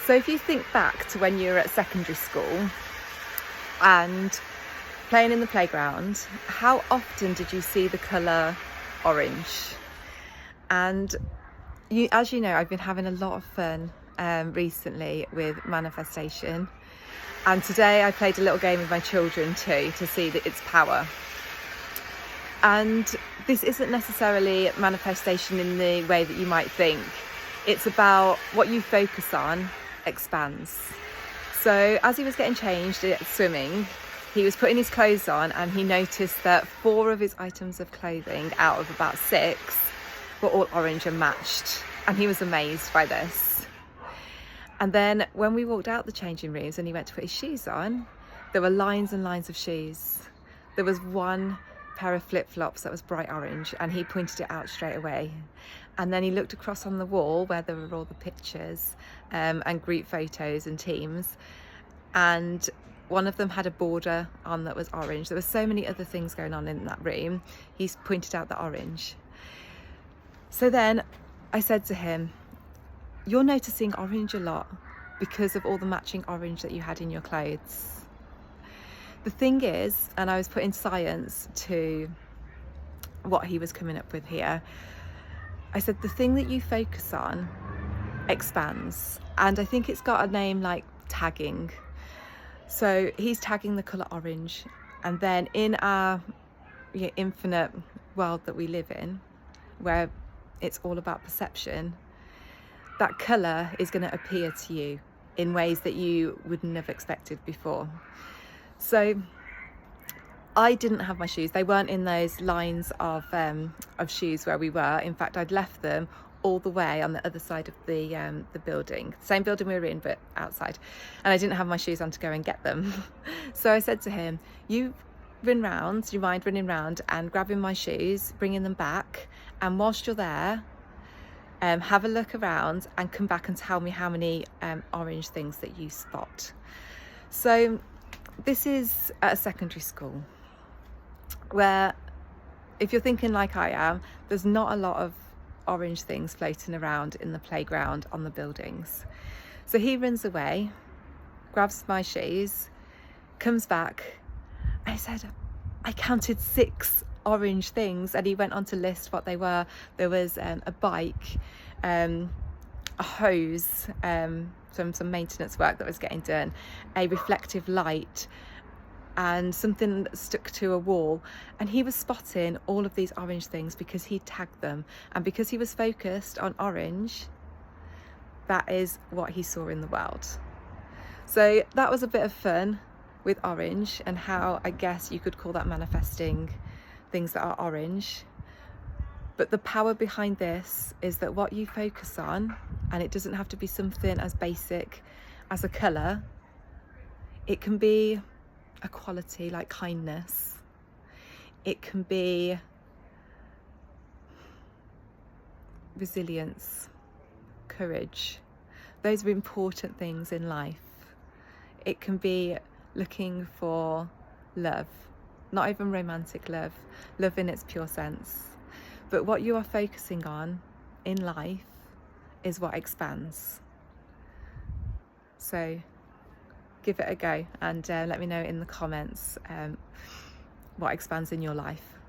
So if you think back to when you were at secondary school and playing in the playground, how often did you see the colour orange? And as you know, I've been having a lot of fun recently with manifestation, and today I played a little game with my children too to see its power. And this isn't necessarily manifestation in the way that you might think. It's about what you focus on expands. So as he was getting changed at swimming, he was putting his clothes on and he noticed that 4 of his items of clothing out of about 6 were all orange and matched. And he was amazed by this. And then when we walked out the changing rooms and he went to put his shoes on, there were lines and lines of shoes. There was one pair of flip-flops that was bright orange, and he pointed it out straight away. And then he looked across on the wall where there were all the pictures and group photos and teams, and one of them had a border on that was orange. There were so many other things going on in that room. He's pointed out the orange. So then I said to him, you're noticing orange a lot because of all the matching orange that you had in your clothes. The thing is, and I was putting science to what he was coming up with here, I said the thing that you focus on expands, and I think it's got a name like tagging. So he's tagging the colour orange, and then in our infinite world that we live in, where it's all about perception, that colour is going to appear to you in ways that you wouldn't have expected before. So I didn't have my shoes. They weren't in those lines of shoes where we were. In fact, I'd left them all the way on the other side of the building, same building we were in, but outside. And I didn't have my shoes on to go and get them. So I said to him, you run round, do you mind running round and grabbing my shoes, bringing them back, and whilst you're there, have a look around and come back and tell me how many orange things that you spot. So this is at a secondary school where, if you're thinking like I am, there's not a lot of orange things floating around in the playground on the buildings. So he runs away, grabs my shoes, comes back. I said, I counted 6 orange things, and he went on to list what they were. There was a bike, a hose, some maintenance work that was getting done, a reflective light, and something that stuck to a wall. And he was spotting all of these orange things because he tagged them, and because he was focused on orange, that is what he saw in the world. So that was a bit of fun with orange, and how I guess you could call that manifesting things that are orange. But the power behind this is that what you focus on, and it doesn't have to be something as basic as a colour, it can be a quality like kindness, it can be resilience, courage. Those are important things in life. It can be looking for love, not even romantic love, love in its pure sense. But what you are focusing on in life is what expands. So give it a go, and let me know in the comments what expands in your life.